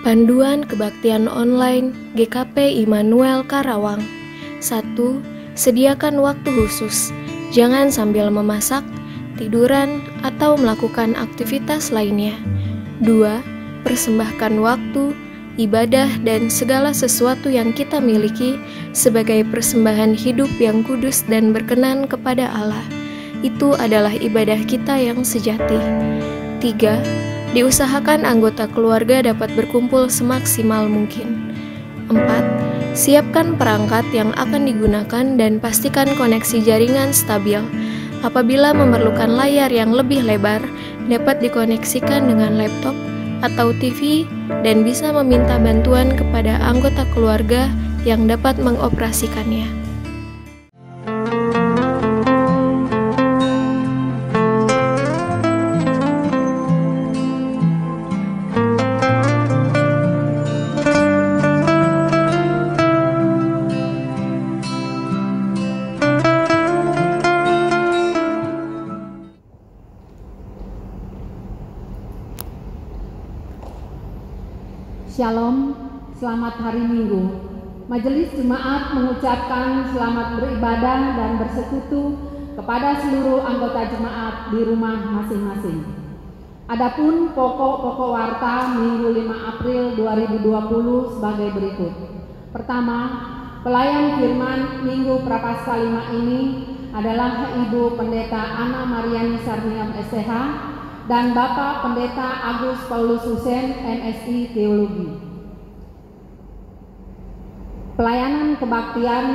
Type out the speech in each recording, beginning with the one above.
Panduan Kebaktian Online GKP Immanuel Karawang. 1. Sediakan waktu khusus. Jangan sambil memasak, tiduran, atau melakukan aktivitas lainnya. 2. Persembahkan waktu, ibadah, dan segala sesuatu yang kita miliki sebagai persembahan hidup yang kudus dan berkenan kepada Allah. Itu adalah ibadah kita yang sejati. 3. Diusahakan anggota keluarga dapat berkumpul semaksimal mungkin. 4. Siapkan perangkat yang akan digunakan dan pastikan koneksi jaringan stabil. Apabila memerlukan layar yang lebih lebar, dapat dikoneksikan dengan laptop atau TV dan bisa meminta bantuan kepada anggota keluarga yang dapat mengoperasikannya. Shalom, selamat hari Minggu. Majelis Jemaat mengucapkan selamat beribadah dan bersekutu kepada seluruh anggota jemaat di rumah masing-masing. Adapun pokok-pokok warta Minggu 5 April 2020 sebagai berikut. Pertama, pelayan firman Minggu Prapaskah 5 ini adalah Ibu Pendeta Anna Mariani Sarniam STH dan Bapak Pendeta Agus Paulus Husen MSI Teologi. Pelayanan kebaktian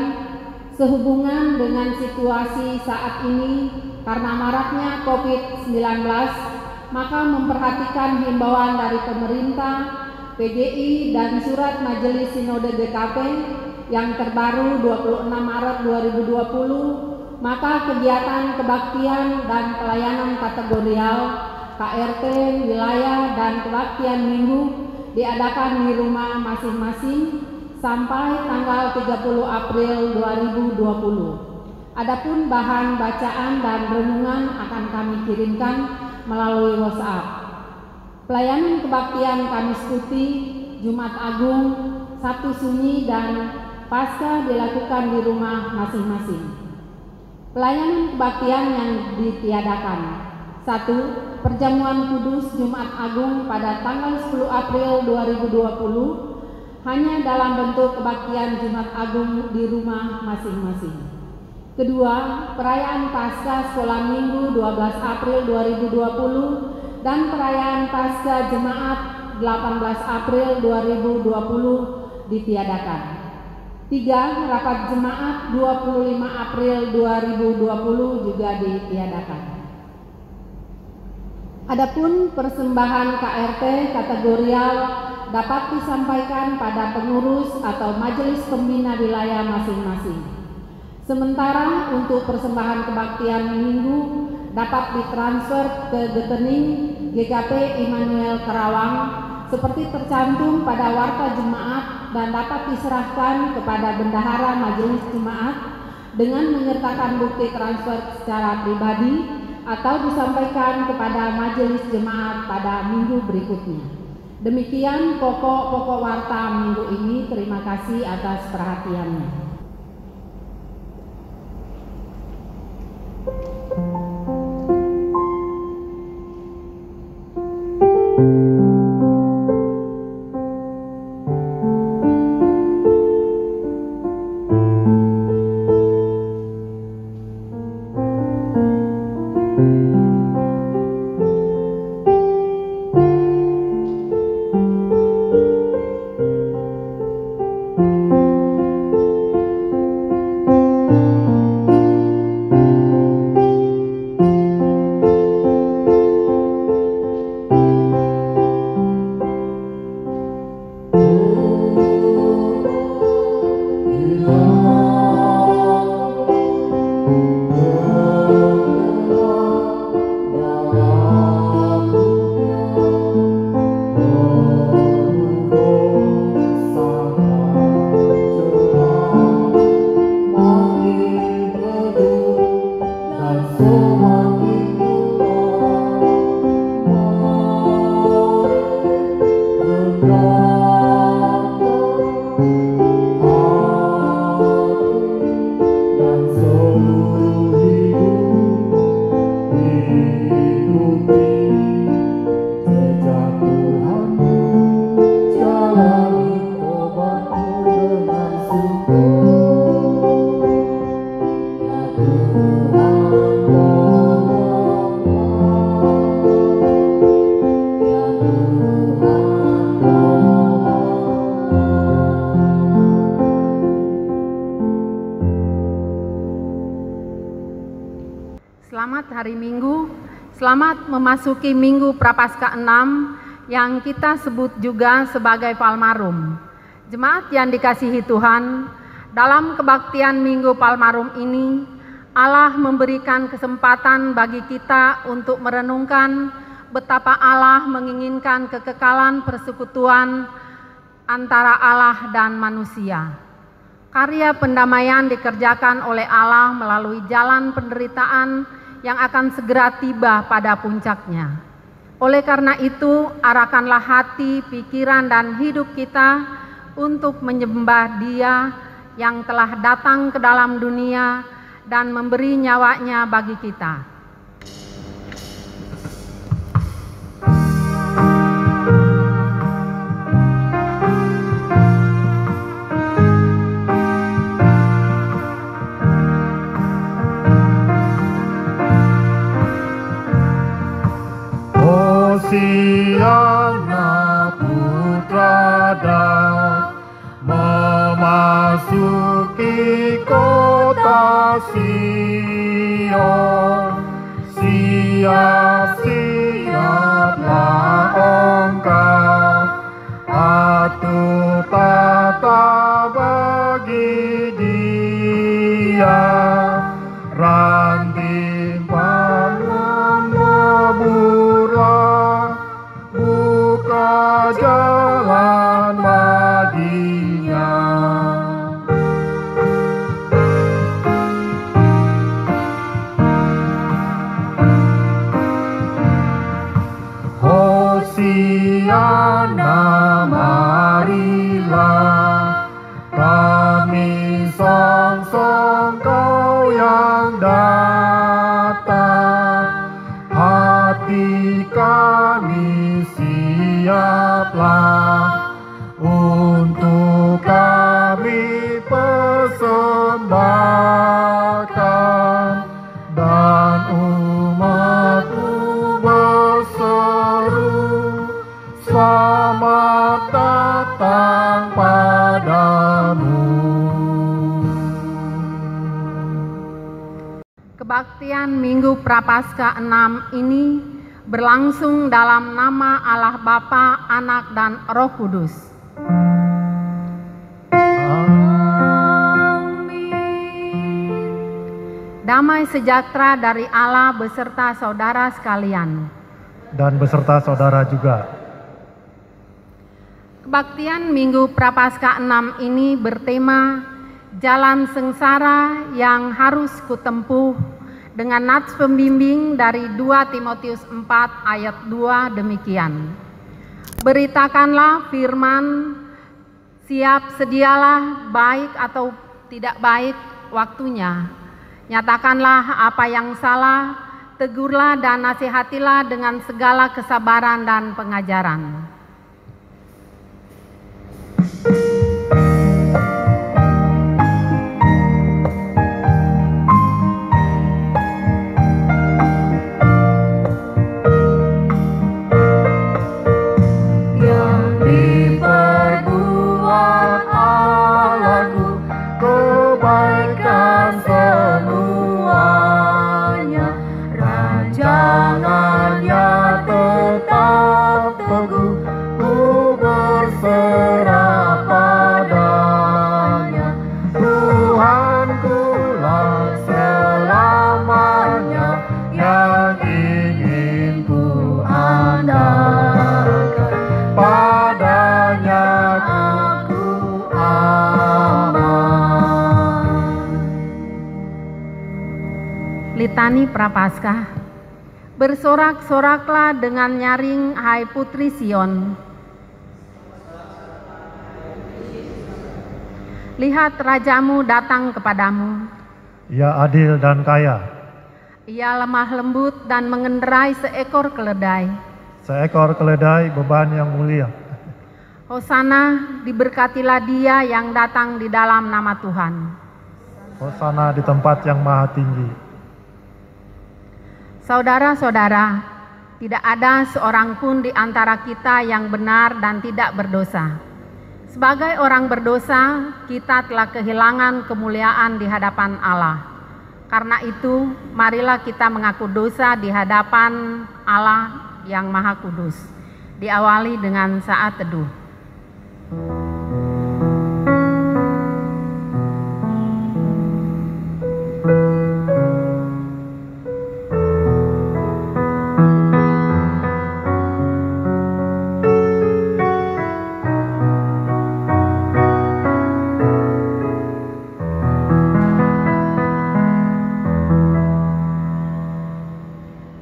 sehubungan dengan situasi saat ini karena maraknya COVID-19, maka memperhatikan himbauan dari pemerintah, PGI, dan surat Majelis Sinode GKP yang terbaru 26 Maret 2020, maka kegiatan kebaktian dan pelayanan kategorial KRT, wilayah, dan kebaktian minggu diadakan di rumah masing-masing sampai tanggal 30 April 2020. Adapun bahan bacaan dan renungan akan kami kirimkan melalui WhatsApp. Pelayanan kebaktian Kamis Putih, Jumat Agung, Sabtu Sunyi, dan Paskah dilakukan di rumah masing-masing. Pelayanan kebaktian yang ditiadakan. 1. Perjamuan Kudus Jumat Agung pada tanggal 10 April 2020 hanya dalam bentuk kebaktian Jumat Agung di rumah masing-masing. Kedua, perayaan Paskah Sekolah Minggu 12 April 2020 dan perayaan Paskah Jemaat 18 April 2020 ditiadakan. 3. Rapat Jemaat 25 April 2020 juga ditiadakan. Adapun persembahan KRT kategorial dapat disampaikan pada pengurus atau majelis pembina wilayah masing-masing. Sementara untuk persembahan kebaktian minggu dapat ditransfer ke rekening GKP Immanuel Karawang seperti tercantum pada warta jemaat dan dapat diserahkan kepada bendahara majelis jemaat dengan menyertakan bukti transfer secara pribadi atau disampaikan kepada majelis jemaat pada minggu berikutnya. Demikian pokok-pokok warta minggu ini. Terima kasih atas perhatiannya. Selamat hari Minggu, selamat memasuki Minggu Prapaskah 6 yang kita sebut juga sebagai Palmarum. Jemaat yang dikasihi Tuhan, dalam kebaktian Minggu Palmarum ini, Allah memberikan kesempatan bagi kita untuk merenungkan betapa Allah menginginkan kekekalan persekutuan antara Allah dan manusia. Karya pendamaian dikerjakan oleh Allah melalui jalan penderitaan yang akan segera tiba pada puncaknya. Oleh karena itu, arahkanlah hati, pikiran, dan hidup kita untuk menyembah Dia yang telah datang ke dalam dunia dan memberi nyawanya bagi kita. Hosiana putra Daud memasuki kota Sion. Siap-siaplah engkau, atur tata bagi Dia. Ranting pangan leburlah, buka jalan baginya. Hosiana, marilah kami song-song Kau yang datang. Hati kami siaplah untuk kami persembahkan, dan umat-Mu berseru, selamat datang padamu. Kebaktian Minggu Prapaskah 6 ini berlangsung dalam nama Allah Bapa, Anak, dan Roh Kudus. Amin. Damai sejahtera dari Allah beserta saudara sekalian. Dan beserta saudara juga. Kebaktian Minggu Prapaskah 6 ini bertema Jalan Sengsara yang Harus Kutempuh, dengan nats pembimbing dari 2 Timotius 4 ayat 2 demikian. Beritakanlah firman, siap sedialah baik atau tidak baik waktunya. Nyatakanlah apa yang salah, tegurlah dan nasihatilah dengan segala kesabaran dan pengajaran. Litani Prapaskah. Bersorak-soraklah dengan nyaring, hai putri Sion. Lihat rajamu datang kepadamu. Ia adil dan kaya. Ia lemah lembut dan mengendarai seekor keledai. Seekor keledai beban yang mulia. Hosana, diberkatilah dia yang datang di dalam nama Tuhan. Hosana di tempat yang maha tinggi. Saudara-saudara, tidak ada seorang pun di antara kita yang benar dan tidak berdosa. Sebagai orang berdosa, kita telah kehilangan kemuliaan di hadapan Allah. Karena itu, marilah kita mengaku dosa di hadapan Allah yang Maha Kudus. Diawali dengan saat teduh.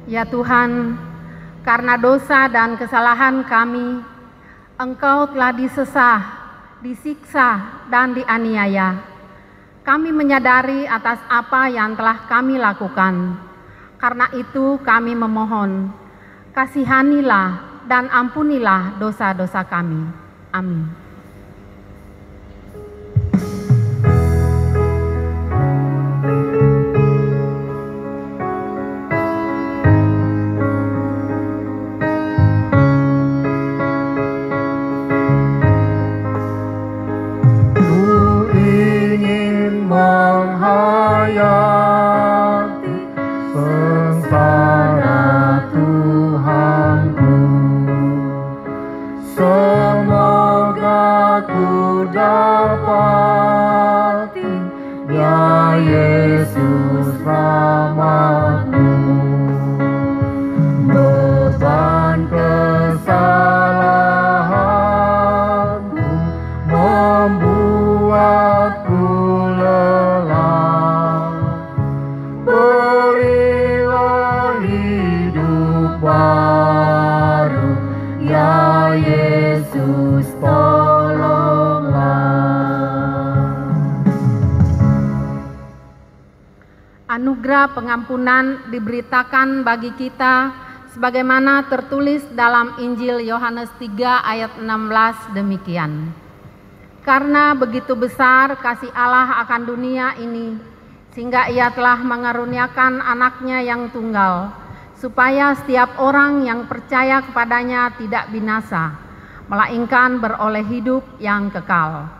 Ya Tuhan, karena dosa dan kesalahan kami, Engkau telah disesah, disiksa, dan dianiaya. Kami menyadari atas apa yang telah kami lakukan. Karena itu kami memohon, kasihanilah dan ampunilah dosa-dosa kami. Amin. Anugerah pengampunan diberitakan bagi kita sebagaimana tertulis dalam Injil Yohanes 3 ayat 16 demikian. Karena begitu besar kasih Allah akan dunia ini, sehingga Ia telah mengaruniakan anaknya yang tunggal, supaya setiap orang yang percaya kepadanya tidak binasa, melainkan beroleh hidup yang kekal.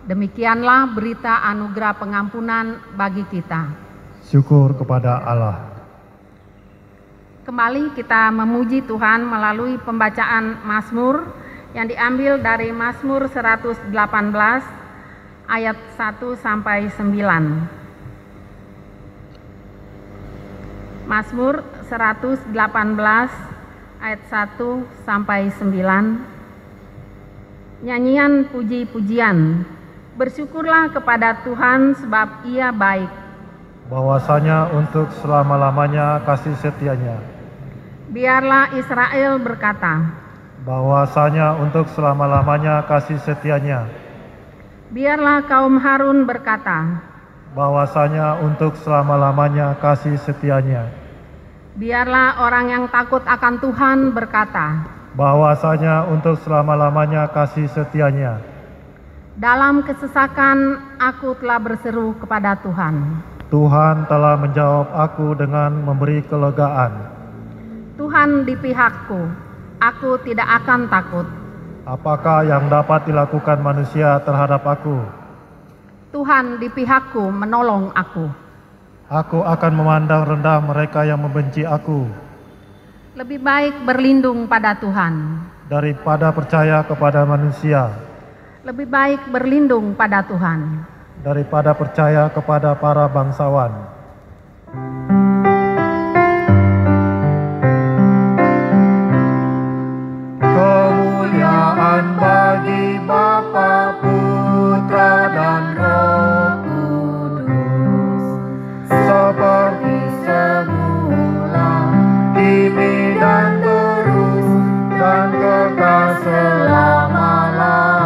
Demikianlah berita anugerah pengampunan bagi kita. Syukur kepada Allah. Kembali kita memuji Tuhan melalui pembacaan Mazmur yang diambil dari Mazmur 118 ayat 1 sampai 9. Mazmur 118 ayat 1 sampai 9. Nyanyian puji-pujian. Bersyukurlah kepada Tuhan sebab Ia baik. Bahwasanya untuk selama-lamanya kasih setianya. Biarlah Israel berkata. Bahwasanya untuk selama-lamanya kasih setianya. Biarlah kaum Harun berkata. Bahwasanya untuk selama-lamanya kasih setianya. Biarlah orang yang takut akan Tuhan berkata. Bahwasanya untuk selama-lamanya kasih setianya. Dalam kesesakan aku telah berseru kepada Tuhan. Tuhan telah menjawab aku dengan memberi kelegaan. Tuhan di pihakku, aku tidak akan takut. Apakah yang dapat dilakukan manusia terhadap aku? Tuhan di pihakku menolong aku. Aku akan memandang rendah mereka yang membenci aku. Lebih baik berlindung pada Tuhan daripada percaya kepada manusia. Lebih baik berlindung pada Tuhan daripada percaya kepada para bangsawan. Kemuliaan bagi Bapa, Putra dan Roh Kudus, seperti semula, kini dan terus, dan kekal selama-lamanya.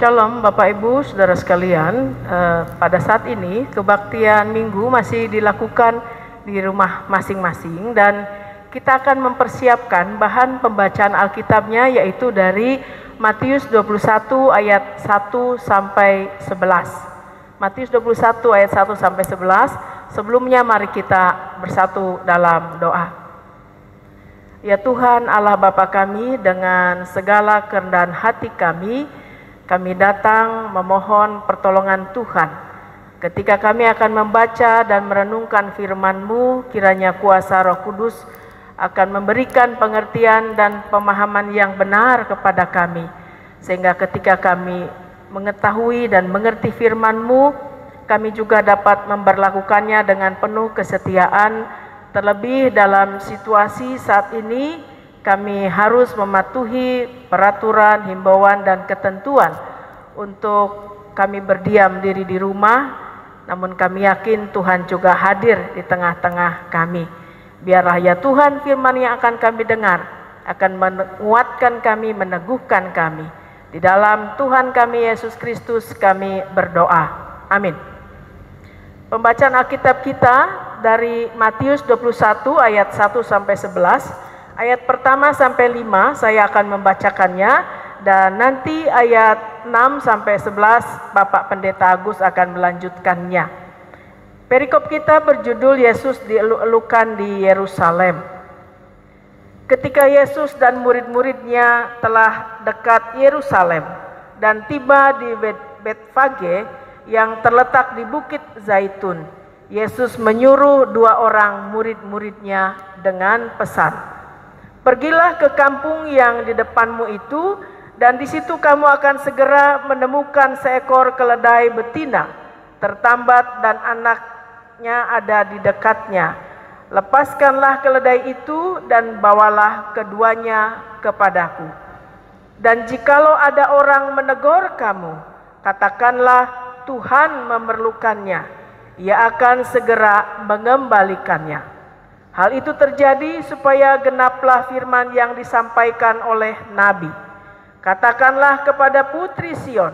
Shalom Bapak Ibu Saudara sekalian, pada saat ini kebaktian minggu masih dilakukan di rumah masing-masing dan kita akan mempersiapkan bahan pembacaan Alkitabnya yaitu dari Matius 21 ayat 1 sampai 11. Matius 21 ayat 1 sampai 11. Sebelumnya mari kita bersatu dalam doa. Ya Tuhan Allah Bapa kami, dengan segala kerendahan hati kami datang memohon pertolongan Tuhan. Ketika kami akan membaca dan merenungkan firman-Mu, kiranya kuasa Roh Kudus akan memberikan pengertian dan pemahaman yang benar kepada kami. Sehingga ketika kami mengetahui dan mengerti firman-Mu, kami juga dapat memperlakukannya dengan penuh kesetiaan. Terlebih dalam situasi saat ini, kami harus mematuhi peraturan, himbauan, dan ketentuan untuk kami berdiam diri di rumah. Namun kami yakin Tuhan juga hadir di tengah-tengah kami. Biarlah ya Tuhan firman yang akan kami dengar akan menguatkan kami, meneguhkan kami. Di dalam Tuhan kami Yesus Kristus kami berdoa. Amin. Pembacaan Alkitab kita dari Matius 21 ayat 1 sampai 11. Ayat pertama sampai 5 saya akan membacakannya, dan nanti ayat 6 sampai 11 Bapak Pendeta Agus akan melanjutkannya. Perikop kita berjudul Yesus dielukan di Yerusalem. Ketika Yesus dan murid-muridnya telah dekat Yerusalem dan tiba di Betfage yang terletak di Bukit Zaitun, Yesus menyuruh 2 orang murid-muridnya dengan pesan, "Pergilah ke kampung yang di depanmu itu, dan di situ kamu akan segera menemukan seekor keledai betina tertambat dan anaknya ada di dekatnya. Lepaskanlah keledai itu dan bawalah keduanya kepadaku. Dan jikalau ada orang menegur kamu, katakanlah Tuhan memerlukannya, Ia akan segera mengembalikannya." Hal itu terjadi supaya genaplah firman yang disampaikan oleh Nabi. "Katakanlah kepada putri Sion,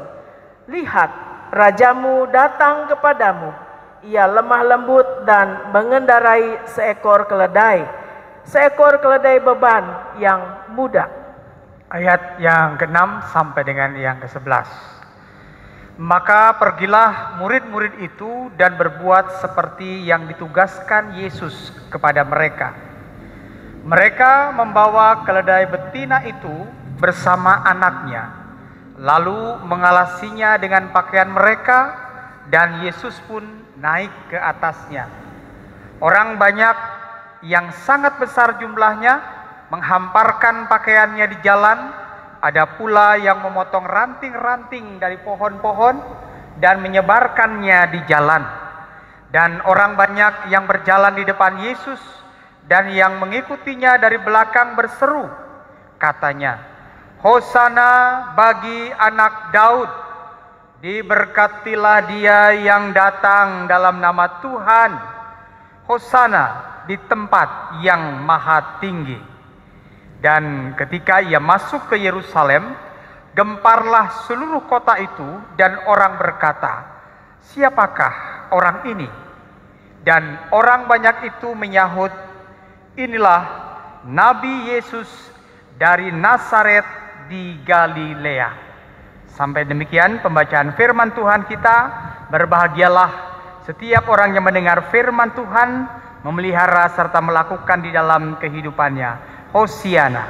lihat, rajamu datang kepadamu. Ia lemah lembut dan mengendarai seekor keledai beban yang muda." Ayat yang ke-6 sampai dengan yang ke-11. Maka pergilah murid-murid itu dan berbuat seperti yang ditugaskan Yesus kepada mereka. Mereka membawa keledai betina itu bersama anaknya, lalu mengalasinya dengan pakaian mereka, dan Yesus pun naik ke atasnya. Orang banyak yang sangat besar jumlahnya menghamparkan pakaiannya di jalan. Ada pula yang memotong ranting-ranting dari pohon-pohon dan menyebarkannya di jalan. Dan orang banyak yang berjalan di depan Yesus dan yang mengikutinya dari belakang berseru, katanya, "Hosana bagi anak Daud, diberkatilah dia yang datang dalam nama Tuhan, Hosana di tempat yang maha tinggi." Dan ketika ia masuk ke Yerusalem, gemparlah seluruh kota itu, dan orang berkata, "Siapakah orang ini?" Dan orang banyak itu menyahut, "Inilah Nabi Yesus dari Nazaret di Galilea." Sampai demikian pembacaan firman Tuhan kita. Berbahagialah setiap orang yang mendengar firman Tuhan, memelihara serta melakukan di dalam kehidupannya. Hosiana.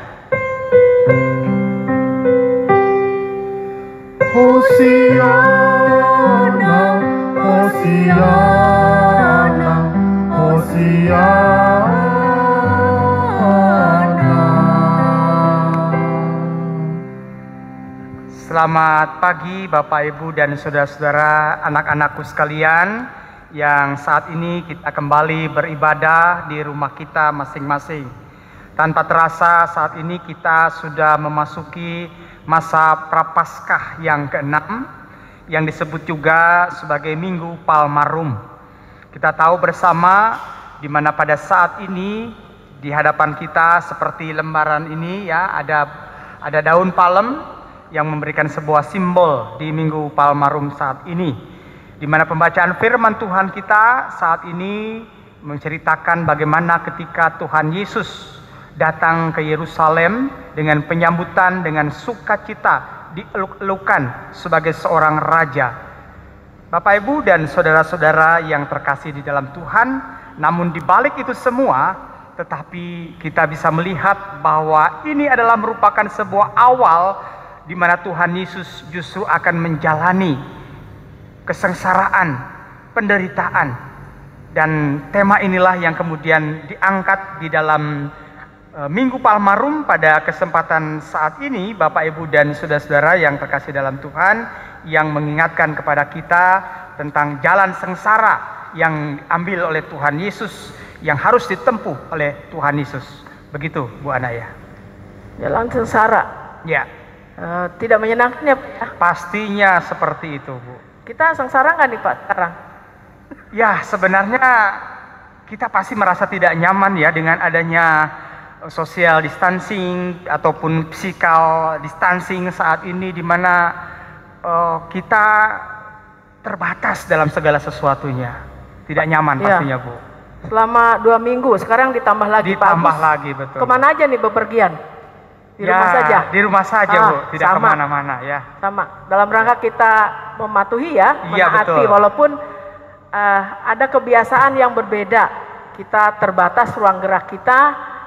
Hosiana, Hosiana, Hosiana. Selamat pagi Bapak Ibu dan saudara-saudara, anak-anakku sekalian, yang saat ini kita kembali beribadah di rumah kita masing-masing. Tanpa terasa saat ini kita sudah memasuki masa Prapaskah yang ke-6, yang disebut juga sebagai Minggu Palmarum. Kita tahu bersama di mana pada saat ini di hadapan kita seperti lembaran ini ya, ada daun palem yang memberikan sebuah simbol di Minggu Palmarum saat ini, di mana pembacaan firman Tuhan kita saat ini menceritakan bagaimana ketika Tuhan Yesus datang ke Yerusalem dengan penyambutan dengan sukacita, dieluk-elukan sebagai seorang raja. Bapak, Ibu, dan saudara-saudara yang terkasih di dalam Tuhan, namun di balik itu semua, tetapi kita bisa melihat bahwa ini adalah merupakan sebuah awal di mana Tuhan Yesus justru akan menjalani kesengsaraan, penderitaan. Dan tema inilah yang kemudian diangkat di dalam Minggu Palmarum pada kesempatan saat ini, Bapak, Ibu, dan saudara-saudara yang terkasih dalam Tuhan, yang mengingatkan kepada kita tentang jalan sengsara yang diambil oleh Tuhan Yesus, yang harus ditempuh oleh Tuhan Yesus. Begitu, Bu Anaya. Jalan sengsara. Ya. Tidak menyenangkan ya, Pak? Pastinya seperti itu, Bu. Kita sengsara nggak nih, Pak, sekarang? Ya, sebenarnya kita pasti merasa tidak nyaman ya dengan adanya social distancing ataupun physical distancing saat ini, di mana kita terbatas dalam segala sesuatunya. Tidak nyaman pastinya, Bu. Selama 2 minggu, sekarang ditambah lagi, Pak Agus. Ditambah lagi, betul. Kemana aja nih bepergian? Di rumah saja? Di rumah saja, Bu. Tidak kemana-mana ya. Sama. Dalam rangka kita mematuhi ya, Iya, menaati, betul. walaupun ada kebiasaan yang berbeda. Kita terbatas ruang gerak kita,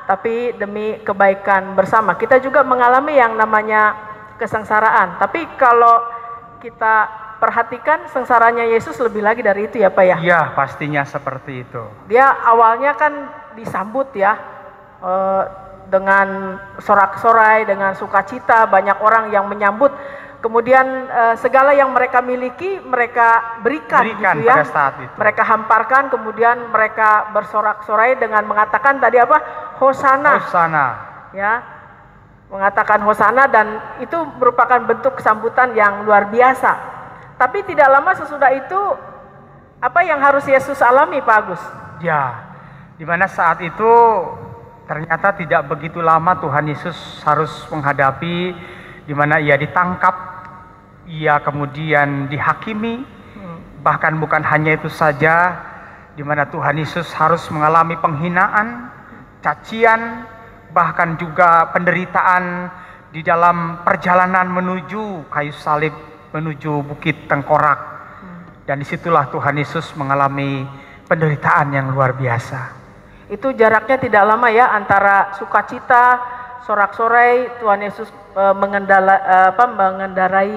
tapi demi kebaikan bersama. Kita juga mengalami yang namanya kesengsaraan. Tapi kalau kita perhatikan, sengsaranya Yesus lebih lagi dari itu ya, Pak ya? Iya, pastinya seperti itu. Dia awalnya kan disambut ya, dengan sorak-sorai, dengan sukacita, banyak orang yang menyambut. Kemudian segala yang mereka miliki mereka berikan gitu ya. Pada saat itu. Mereka hamparkan, kemudian mereka bersorak-sorai dengan mengatakan tadi apa? Hosana. Hosana. Ya. Mengatakan hosana, dan itu merupakan bentuk kesambutan yang luar biasa. Tapi tidak lama sesudah itu, apa yang harus Yesus alami, Pak Agus? Ya, di mana saat itu ternyata tidak begitu lama Tuhan Yesus harus menghadapi, di mana ia ditangkap, ia kemudian dihakimi, bahkan bukan hanya itu saja, di mana Tuhan Yesus harus mengalami penghinaan, cacian, bahkan juga penderitaan di dalam perjalanan menuju kayu salib, menuju Bukit Tengkorak. Dan disitulah Tuhan Yesus mengalami penderitaan yang luar biasa. Itu jaraknya tidak lama ya, antara sukacita, sorak-sorai, Tuhan Yesus mengendarai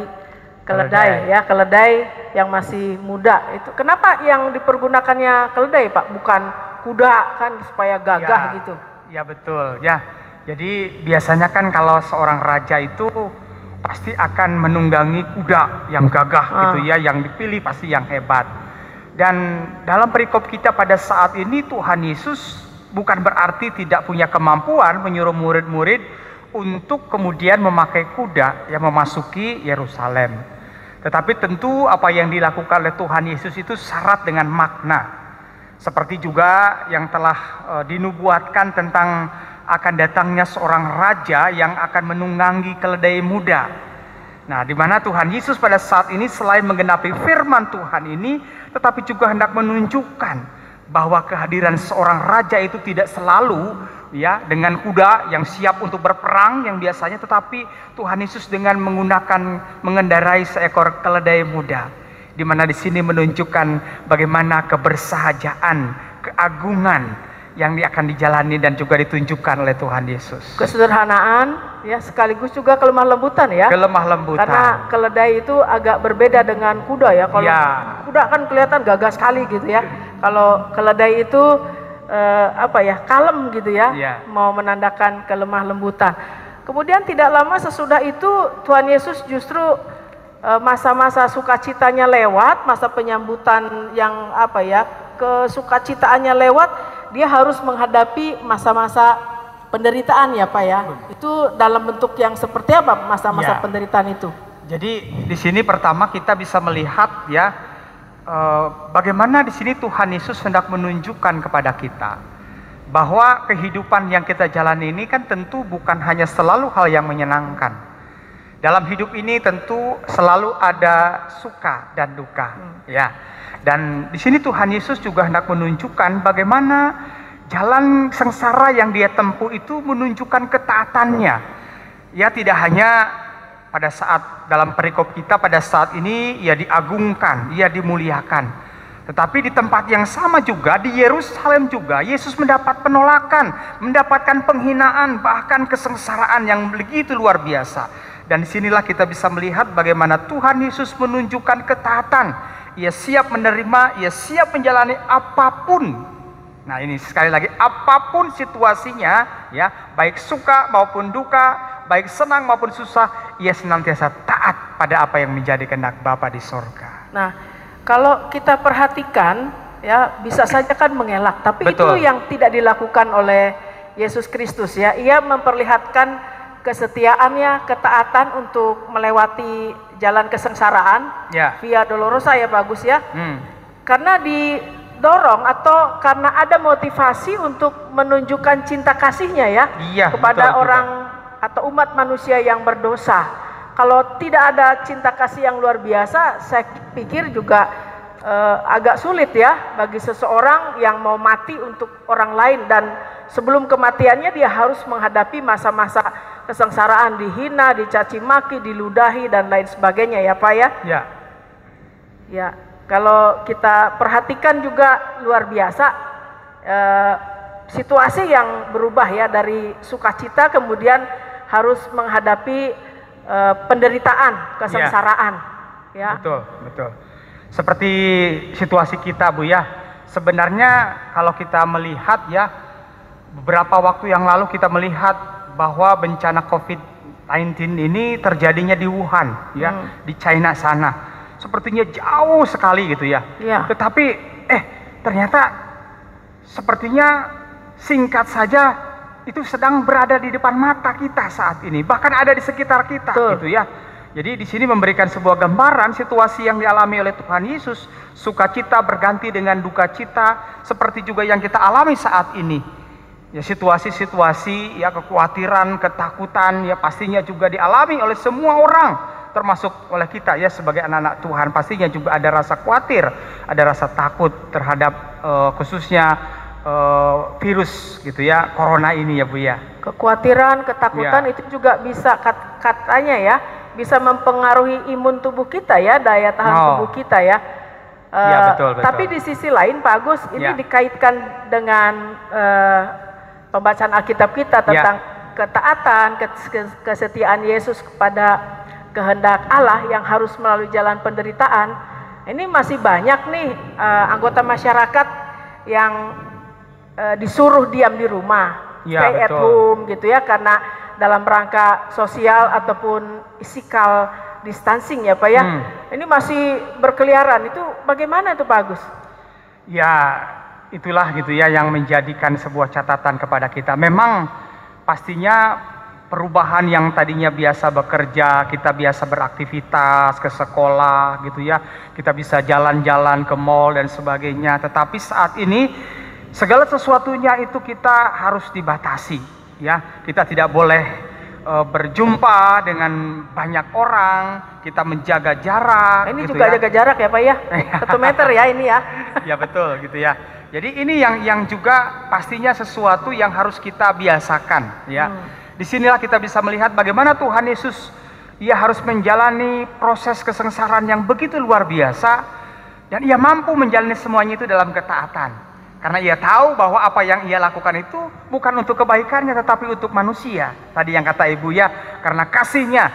keledai ya, keledai yang masih muda. Itu kenapa yang dipergunakannya keledai, Pak? Bukan kuda kan, supaya gagah Ya, gitu. ya betul ya. Jadi biasanya kan kalau seorang raja itu pasti akan menunggangi kuda yang gagah gitu ya, yang dipilih pasti yang hebat. Dan dalam perikop kita pada saat ini, Tuhan Yesus bukan berarti tidak punya kemampuan menyuruh murid-murid untuk kemudian memakai kuda yang memasuki Yerusalem. Tetapi tentu apa yang dilakukan oleh Tuhan Yesus itu syarat dengan makna. Seperti juga yang telah dinubuatkan tentang akan datangnya seorang raja yang akan menunggangi keledai muda. Nah, di mana Tuhan Yesus pada saat ini selain menggenapi firman Tuhan ini, tetapi juga hendak menunjukkan bahwa kehadiran seorang raja itu tidak selalu ya dengan kuda yang siap untuk berperang yang biasanya, tetapi Tuhan Yesus dengan mengendarai seekor keledai muda, di mana di sini menunjukkan bagaimana kebersahajaan, keagungan yang akan dijalani dan juga ditunjukkan oleh Tuhan Yesus. Kesederhanaan ya, sekaligus juga kelemah lembutan ya. Kelemah lembutan. Karena keledai itu agak berbeda dengan kuda ya. Kalau kuda kan kelihatan gagah sekali gitu ya. Kalau keledai itu kalem gitu ya. Mau menandakan kelemah lembutan. Kemudian tidak lama sesudah itu Tuhan Yesus justru masa-masa sukacitanya lewat, masa penyambutan yang kesukacitaannya lewat, dia harus menghadapi masa-masa penderitaan ya, Pak ya. Itu dalam bentuk yang seperti apa masa-masa penderitaan itu? Jadi di sini pertama kita bisa melihat ya, bagaimana di sini Tuhan Yesus hendak menunjukkan kepada kita bahwa kehidupan yang kita jalani ini kan tentu bukan hanya selalu hal yang menyenangkan. Dalam hidup ini tentu selalu ada suka dan duka, ya. Dan di sini Tuhan Yesus juga hendak menunjukkan bagaimana jalan sengsara yang dia tempuh itu menunjukkan ketaatannya. Ya, tidak hanya pada saat dalam perikop kita pada saat ini ia diagungkan, ia dimuliakan. Tetapi di tempat yang sama juga, di Yerusalem juga, Yesus mendapat penolakan, mendapatkan penghinaan, bahkan kesengsaraan yang begitu luar biasa. Dan disinilah kita bisa melihat bagaimana Tuhan Yesus menunjukkan ketaatan. Ia siap menerima, ia siap menjalani apapun. Nah, ini sekali lagi, apapun situasinya, ya, baik suka maupun duka, baik senang maupun susah, ia senantiasa taat pada apa yang menjadi kehendak Bapa di sorga. Nah, kalau kita perhatikan, ya, bisa saja kan mengelak, tapi Betul. itu yang tidak dilakukan oleh Yesus Kristus, ya. Ia memperlihatkan kesetiaannya, ketaatan untuk melewati jalan kesengsaraan, Ya. via dolorosa, ya Pak Agus, ya. Karena didorong atau karena ada motivasi untuk menunjukkan cinta kasihnya, ya, Iya, kepada betul orang atau umat manusia yang berdosa. Kalau tidak ada cinta kasih yang luar biasa, saya pikir juga agak sulit, ya, bagi seseorang yang mau mati untuk orang lain, dan sebelum kematiannya dia harus menghadapi masa-masa kesengsaraan, dihina, dicaci maki, diludahi, dan lain sebagainya, ya Pak, ya. Ya. Ya, kalau kita perhatikan juga luar biasa situasi yang berubah, ya, dari sukacita kemudian harus menghadapi penderitaan, kesengsaraan, ya. Betul, betul. Seperti situasi kita, Bu, ya. Sebenarnya kalau kita melihat, ya, beberapa waktu yang lalu kita melihat bahwa bencana COVID-19 ini terjadinya di Wuhan, ya, di China sana. Sepertinya jauh sekali gitu, ya. Ya. Tetapi ternyata sepertinya singkat saja itu sedang berada di depan mata kita saat ini, bahkan ada di sekitar kita. Betul. Gitu, ya. Jadi di sini memberikan sebuah gambaran situasi yang dialami oleh Tuhan Yesus, sukacita berganti dengan duka cita, seperti juga yang kita alami saat ini. Ya, situasi-situasi, ya, kekhawatiran, ketakutan, ya, pastinya juga dialami oleh semua orang, termasuk oleh kita, ya, sebagai anak-anak Tuhan. Pastinya juga ada rasa khawatir, ada rasa takut terhadap khususnya virus, gitu, ya, corona ini, ya Bu, ya. Kekhawatiran, ketakutan, Ya. itu juga bisa katanya, ya, bisa mempengaruhi imun tubuh kita, ya, daya tahan tubuh kita, ya. Ya, betul, betul. Tapi di sisi lain Pak Agus, ini Ya. dikaitkan dengan pembacaan Alkitab kita tentang ketaatan, kesetiaan Yesus kepada kehendak Allah yang harus melalui jalan penderitaan. Ini masih banyak nih anggota masyarakat yang disuruh diam di rumah, Ya, stay at betul. home, gitu, ya, karena dalam rangka sosial ataupun physical distancing, ya Pak, ya. Ini masih berkeliaran, itu bagaimana itu Pak Agus? Ya, itulah gitu, ya, yang menjadikan sebuah catatan kepada kita. Memang pastinya perubahan yang tadinya biasa bekerja, kita biasa beraktivitas ke sekolah, gitu, ya, kita bisa jalan-jalan ke mall dan sebagainya. Tetapi saat ini segala sesuatunya itu kita harus dibatasi, ya. Kita tidak boleh berjumpa dengan banyak orang, kita menjaga jarak. Ini gitu, juga ya. jaga jarak, ya Pak, ya, 1 meter, ya, ini, ya. Ya, betul, gitu, ya. Jadi ini yang juga pastinya sesuatu yang harus kita biasakan, ya. Disinilah kita bisa melihat bagaimana Tuhan Yesus, ia harus menjalani proses kesengsaraan yang begitu luar biasa, dan ia mampu menjalani semuanya itu dalam ketaatan. Karena ia tahu bahwa apa yang ia lakukan itu bukan untuk kebaikannya, tetapi untuk manusia. Tadi yang kata Ibu, ya, karena kasihnya,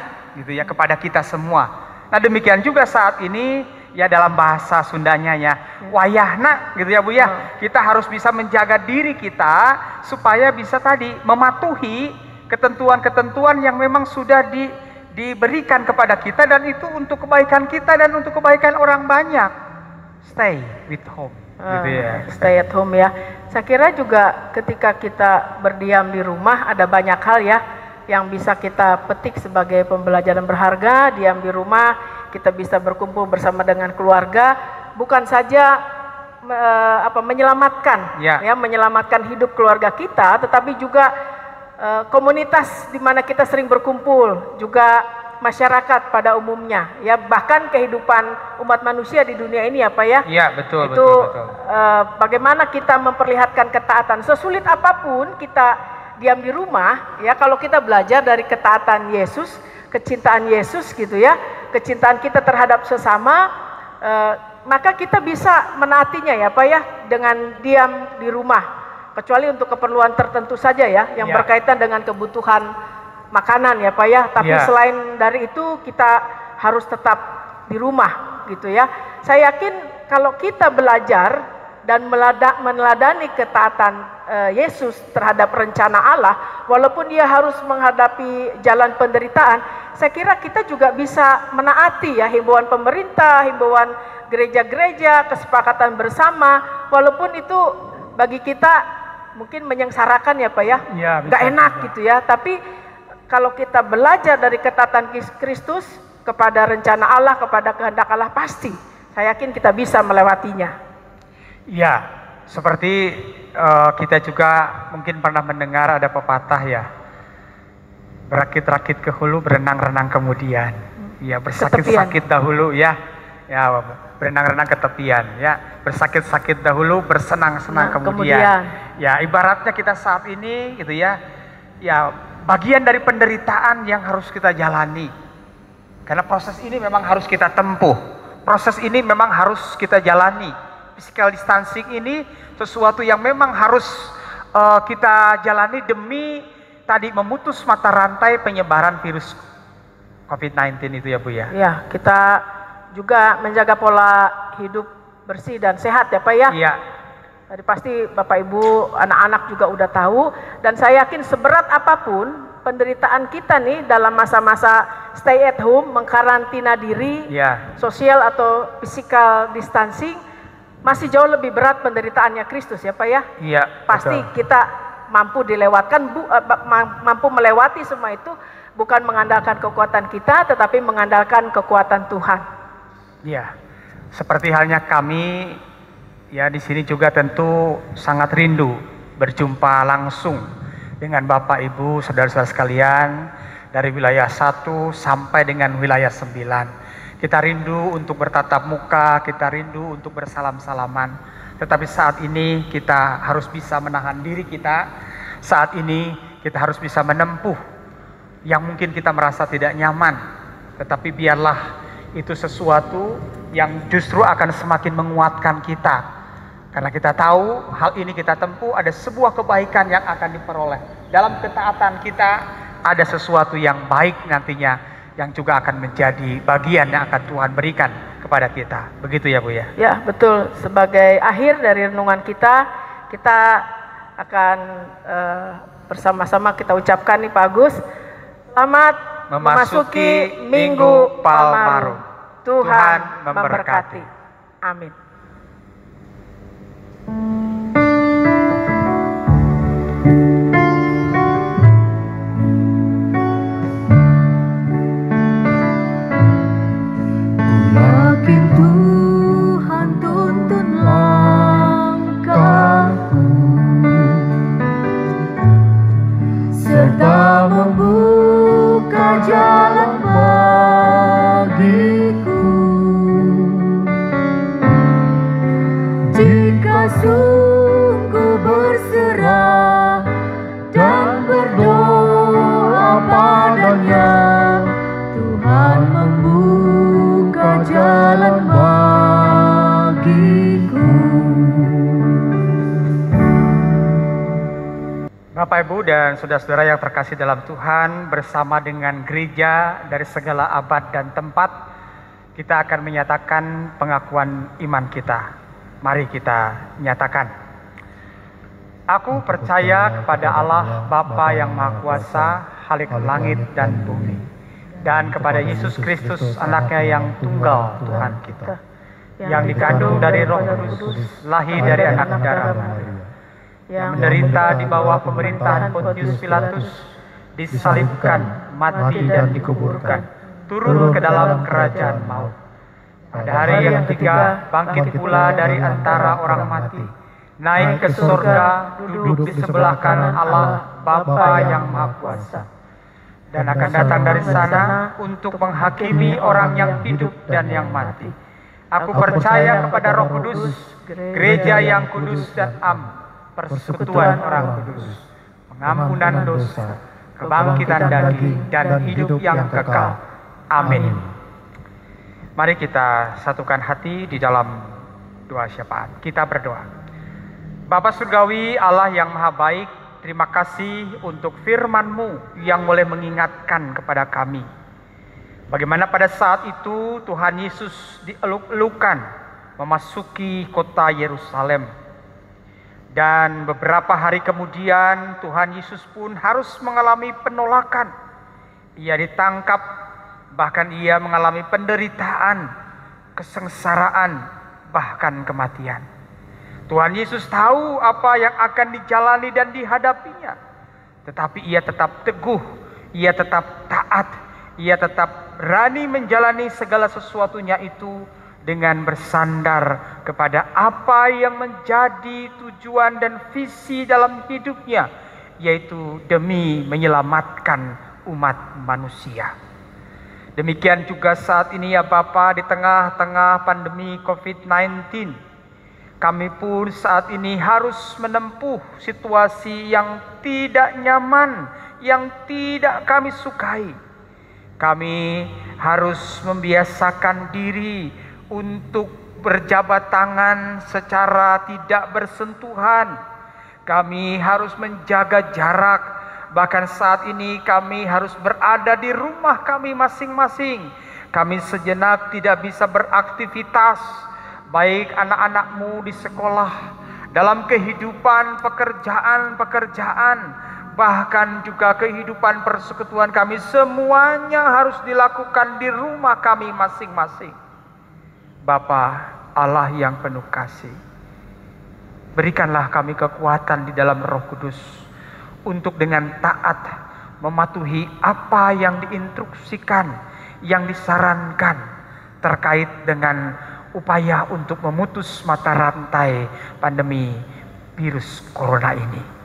gitu, ya, kepada kita semua. Nah, demikian juga saat ini, ya, dalam bahasa Sundanya, ya, wayahna, gitu, ya Bu, ya. Kita harus bisa menjaga diri kita supaya bisa tadi mematuhi ketentuan-ketentuan yang memang sudah diberikan kepada kita, dan itu untuk kebaikan kita dan untuk kebaikan orang banyak. Stay with home. Gitu, ya. Stay at home, ya. Saya kira juga ketika kita berdiam di rumah ada banyak hal, ya, yang bisa kita petik sebagai pembelajaran berharga. Diam di rumah, kita bisa berkumpul bersama dengan keluarga, bukan saja menyelamatkan, ya, menyelamatkan hidup keluarga kita, tetapi juga komunitas di mana kita sering berkumpul juga masyarakat pada umumnya, ya bahkan kehidupan umat manusia di dunia ini ya Pak ya. Iya betul. Itu betul. bagaimana kita memperlihatkan ketaatan. Sesulit apapun kita diam di rumah, ya kalau kita belajar dari ketaatan Yesus, kecintaan Yesus gitu ya, kecintaan kita terhadap sesama, maka kita bisa menaatinya ya Pak ya, dengan diam di rumah. Kecuali untuk keperluan tertentu saja ya, yang berkaitan dengan kebutuhan makanan ya Pak ya. Tapi selain dari itu kita harus tetap di rumah gitu ya. Saya yakin kalau kita belajar dan meneladani ketaatan Yesus terhadap rencana Allah, walaupun dia harus menghadapi jalan penderitaan, saya kira kita juga bisa menaati ya himbauan pemerintah, himbauan gereja-gereja, kesepakatan bersama, walaupun itu bagi kita mungkin menyengsarakan ya Pak ya, nggak enak gitu ya. Tapi kalau kita belajar dari ketaatan Kristus kepada rencana Allah, kepada kehendak Allah, pasti saya yakin kita bisa melewatinya. Ya, seperti kita juga mungkin pernah mendengar ada pepatah ya, berakit-rakit ke hulu, berenang-renang kemudian. Ya, bersakit-sakit dahulu ya, berenang-renang ke tepian ya, bersakit-sakit dahulu, bersenang-senang kemudian. Ya, ibaratnya kita saat ini gitu ya, bagian dari penderitaan yang harus kita jalani. Karena proses ini memang harus kita tempuh. Proses ini memang harus kita jalani. Physical distancing ini sesuatu yang memang harus kita jalani demi tadi memutus mata rantai penyebaran virus COVID-19 itu ya Bu ya. Ya, kita juga menjaga pola hidup bersih dan sehat ya Pak ya. Iya. Tadi pasti Bapak Ibu, anak-anak juga udah tahu, dan saya yakin seberat apapun penderitaan kita nih dalam masa-masa stay at home, mengkarantina diri, sosial atau physical distancing, masih jauh lebih berat penderitaannya Kristus ya Pak ya. Iya. Pasti kita mampu dilewatkan, mampu melewati semua itu, bukan mengandalkan kekuatan kita, tetapi mengandalkan kekuatan Tuhan. Iya. Seperti halnya kami ya di sini juga tentu sangat rindu berjumpa langsung dengan Bapak Ibu saudara-saudara sekalian dari wilayah 1 sampai dengan wilayah 9. Kita rindu untuk bertatap muka, kita rindu untuk bersalam-salaman. Tetapi saat ini kita harus bisa menahan diri kita. Saat ini kita harus bisa menempuh yang mungkin kita merasa tidak nyaman. Tetapi biarlah itu sesuatu yang justru akan semakin menguatkan kita. Karena kita tahu hal ini kita tempuh, ada sebuah kebaikan yang akan diperoleh. Dalam ketaatan kita ada sesuatu yang baik nantinya, yang juga akan menjadi bagian yang akan Tuhan berikan kepada kita. Begitu ya Bu ya? Ya betul. Sebagai akhir dari renungan kita akan bersama-sama kita ucapkan nih Pak Agus, selamat memasuki Minggu Palmarum. Tuhan memberkati. Amin. Yakin Tuhan tuntun langkahku serta membuka jalan bagiku. Jika sungguh berserah dan berdoa padanya, Tuhan membuka jalan bagiku. Bapak Ibu dan saudara-saudara yang terkasih dalam Tuhan, bersama dengan gereja dari segala abad dan tempat, kita akan menyatakan pengakuan iman kita. Mari kita nyatakan. Aku percaya kepada Allah Bapa yang Maha Kuasa, Khalik langit dan bumi, dan kepada Yesus Kristus anaknya yang tunggal Tuhan kita, yang dikandung dari Roh Kudus, lahir dari anak darah Maria, yang menderita di bawah pemerintahan Pontius Pilatus, disalibkan, mati dan dikuburkan, turun ke dalam kerajaan maut. Pada hari yang ketiga bangkit pula dari antara orang mati, naik ke surga, duduk di sebelah kanan Allah Bapa yang Maha Kuasa. dan akan datang dari sana untuk menghakimi orang yang hidup dan yang mati. Aku percaya kepada Roh Kudus, gereja yang kudus dan am, persekutuan orang kudus, pengampunan dosa, kebangkitan daging, dan hidup yang kekal. Amin. Mari kita satukan hati di dalam doa syafaat. Kita berdoa. Bapa Surgawi, Allah yang Maha Baik, terima kasih untuk firman-Mu yang boleh mengingatkan kepada kami bagaimana pada saat itu Tuhan Yesus dieluk-elukan memasuki kota Yerusalem. Dan beberapa hari kemudian Tuhan Yesus pun harus mengalami penolakan. Ia ditangkap, bahkan ia mengalami penderitaan, kesengsaraan, bahkan kematian. Tuhan Yesus tahu apa yang akan dijalani dan dihadapinya. Tetapi ia tetap teguh, ia tetap taat, ia tetap berani menjalani segala sesuatunya itu dengan bersandar kepada apa yang menjadi tujuan dan visi dalam hidupnya, yaitu demi menyelamatkan umat manusia. Demikian juga saat ini ya Bapa, di tengah-tengah pandemi COVID-19, kami pun saat ini harus menempuh situasi yang tidak nyaman, yang tidak kami sukai. Kami harus membiasakan diri untuk berjabat tangan secara tidak bersentuhan. Kami harus menjaga jarak. Bahkan saat ini kami harus berada di rumah kami masing-masing. Kami sejenak tidak bisa beraktivitas, baik anak-anakmu di sekolah, dalam kehidupan pekerjaan, bahkan juga kehidupan persekutuan kami, semuanya harus dilakukan di rumah kami masing-masing. Bapa Allah yang penuh kasih, berikanlah kami kekuatan di dalam Roh Kudus untuk dengan taat mematuhi apa yang diinstruksikan, yang disarankan terkait dengan upaya untuk memutus mata rantai pandemi virus corona ini.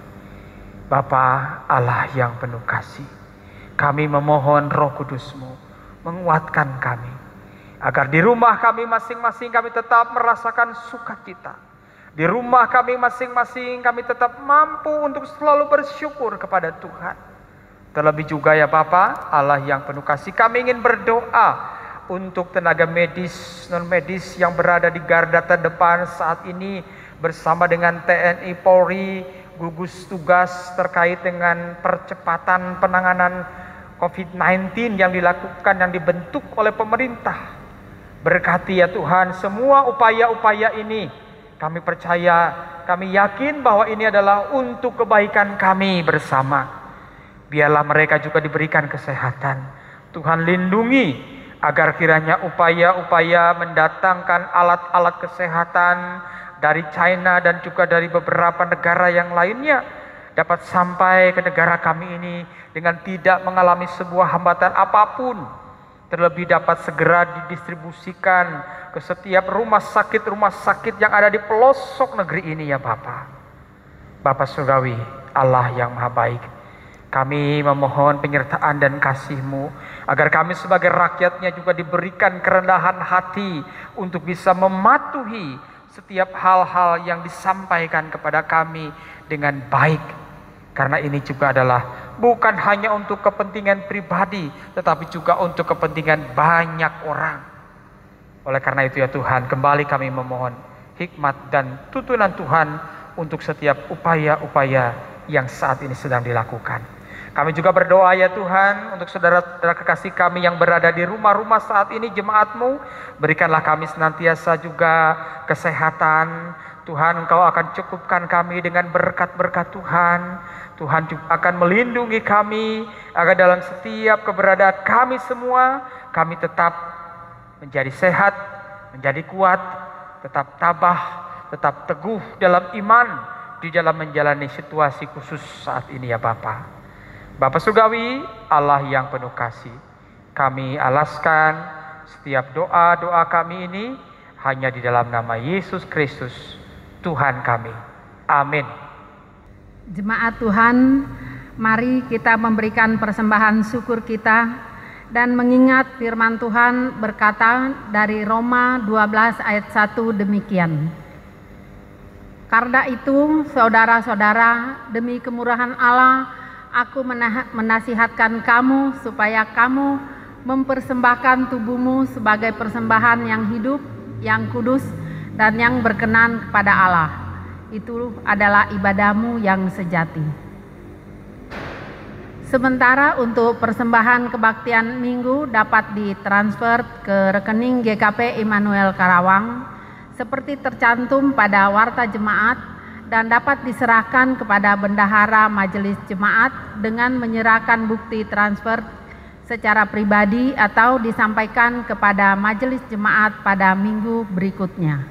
Bapa Allah yang penuh kasih, kami memohon Roh Kudus-Mu menguatkan kami, agar di rumah kami masing-masing kami tetap merasakan sukacita. Di rumah kami masing-masing kami tetap mampu untuk selalu bersyukur kepada Tuhan. Terlebih juga ya Bapa Allah yang penuh kasih, kami ingin berdoa untuk tenaga medis, non-medis yang berada di garda terdepan saat ini bersama dengan TNI Polri, gugus tugas terkait dengan percepatan penanganan COVID-19 yang dilakukan, yang dibentuk oleh pemerintah. Berkati ya Tuhan semua upaya-upaya ini. Kami percaya, kami yakin bahwa ini adalah untuk kebaikan kami bersama. Biarlah mereka juga diberikan kesehatan. Tuhan lindungi agar kiranya upaya-upaya mendatangkan alat-alat kesehatan dari China dan juga dari beberapa negara yang lainnya dapat sampai ke negara kami ini dengan tidak mengalami sebuah hambatan apapun. Terlebih dapat segera didistribusikan ke setiap rumah sakit yang ada di pelosok negeri ini ya Bapa. Bapa Surgawi, Allah yang Maha Baik, kami memohon penyertaan dan kasih-Mu agar kami sebagai rakyatnya juga diberikan kerendahan hati untuk bisa mematuhi setiap hal-hal yang disampaikan kepada kami dengan baik. Karena ini juga adalah bukan hanya untuk kepentingan pribadi, tetapi juga untuk kepentingan banyak orang. Oleh karena itu ya Tuhan, kembali kami memohon hikmat dan tuntunan Tuhan untuk setiap upaya-upaya yang saat ini sedang dilakukan. Kami juga berdoa ya Tuhan untuk saudara-saudara kekasih kami yang berada di rumah-rumah saat ini, jemaat-Mu. Berikanlah kami senantiasa juga kesehatan. Tuhan, Engkau akan cukupkan kami dengan berkat-berkat Tuhan. Tuhan juga akan melindungi kami agar dalam setiap keberadaan kami semua, kami tetap menjadi sehat, menjadi kuat, tetap tabah, tetap teguh dalam iman di dalam menjalani situasi khusus saat ini ya Bapa. Bapa Surgawi, Allah yang penuh kasih, kami alaskan setiap doa-doa kami ini hanya di dalam nama Yesus Kristus, Tuhan kami. Amin. Jemaat Tuhan, Mari kita memberikan persembahan syukur kita dan mengingat firman Tuhan berkata dari Roma 12 ayat 1 demikian. Karena itu, saudara-saudara, demi kemurahan Allah, aku menasihatkan kamu supaya kamu mempersembahkan tubuhmu sebagai persembahan yang hidup, yang kudus, dan yang berkenan kepada Allah. Itu adalah ibadahmu yang sejati. Sementara untuk persembahan kebaktian minggu dapat ditransfer ke rekening GKP Immanuel Karawang seperti tercantum pada warta jemaat dan dapat diserahkan kepada bendahara majelis jemaat dengan menyerahkan bukti transfer secara pribadi atau disampaikan kepada majelis jemaat pada minggu berikutnya.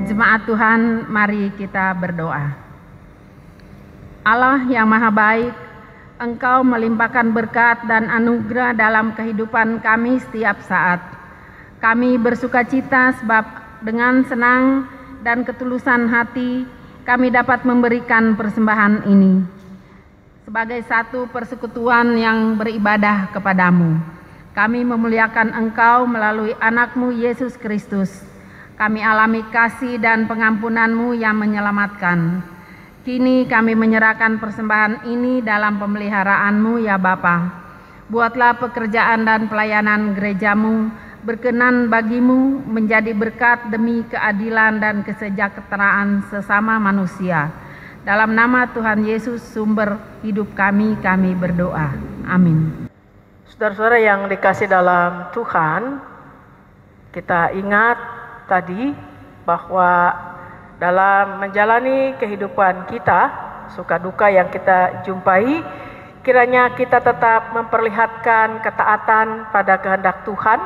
Jemaat Tuhan, mari kita berdoa. Allah yang Maha Baik, Engkau melimpahkan berkat dan anugerah dalam kehidupan kami setiap saat. Kami bersukacita sebab dengan senang dan ketulusan hati kami dapat memberikan persembahan ini sebagai satu persekutuan yang beribadah kepadamu. Kami memuliakan Engkau melalui anak-Mu Yesus Kristus. Kami alami kasih dan pengampunan-Mu yang menyelamatkan. Kini kami menyerahkan persembahan ini dalam pemeliharaan-Mu ya Bapa. Buatlah pekerjaan dan pelayanan gereja-Mu berkenan bagi-Mu menjadi berkat demi keadilan dan kesejahteraan sesama manusia. Dalam nama Tuhan Yesus sumber hidup kami berdoa. Amin. Saudara-saudara yang dikasih dalam Tuhan, kita ingat tadi bahwa dalam menjalani kehidupan kita, suka duka yang kita jumpai, kiranya kita tetap memperlihatkan ketaatan pada kehendak Tuhan,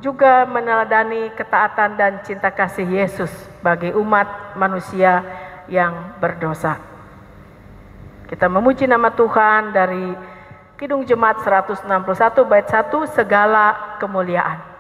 juga meneladani ketaatan dan cinta kasih Yesus bagi umat manusia yang berdosa. Kita memuji nama Tuhan dari Kidung Jemaat 161 bait 1, segala kemuliaan.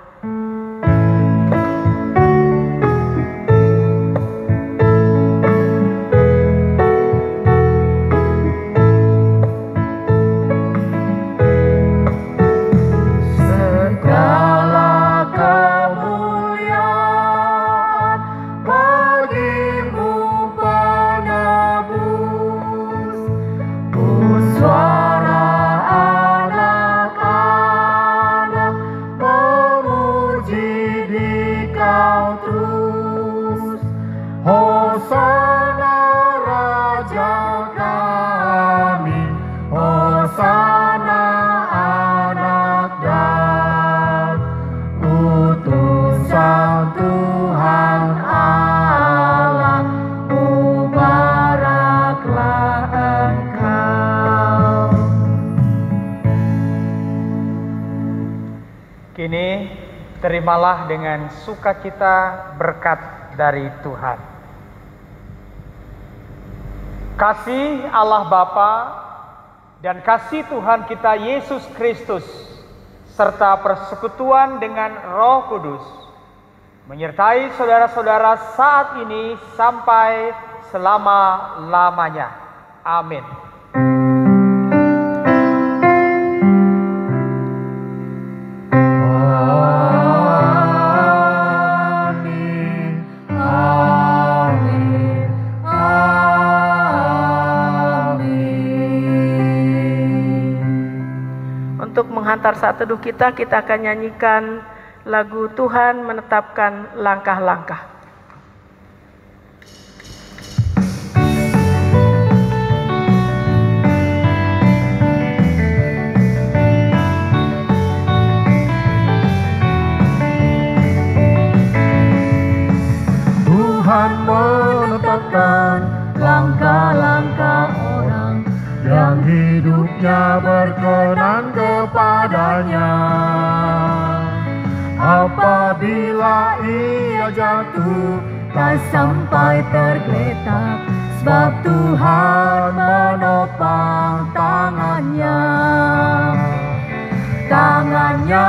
Kini terimalah dengan sukacita berkat dari Tuhan. Kasih Allah Bapa dan kasih Tuhan kita Yesus Kristus serta persekutuan dengan Roh Kudus menyertai saudara-saudara saat ini sampai selama-lamanya. Amin. Amin. pengantar saat teduh kita akan nyanyikan lagu Tuhan Menetapkan Langkah-Langkah. Tuhan menetapkan langkah-langkah orang yang hidupnya berkenan kepadanya. Apabila ia jatuh, tak sampai tergeletak, sebab Tuhan menopang tangannya. Tangannya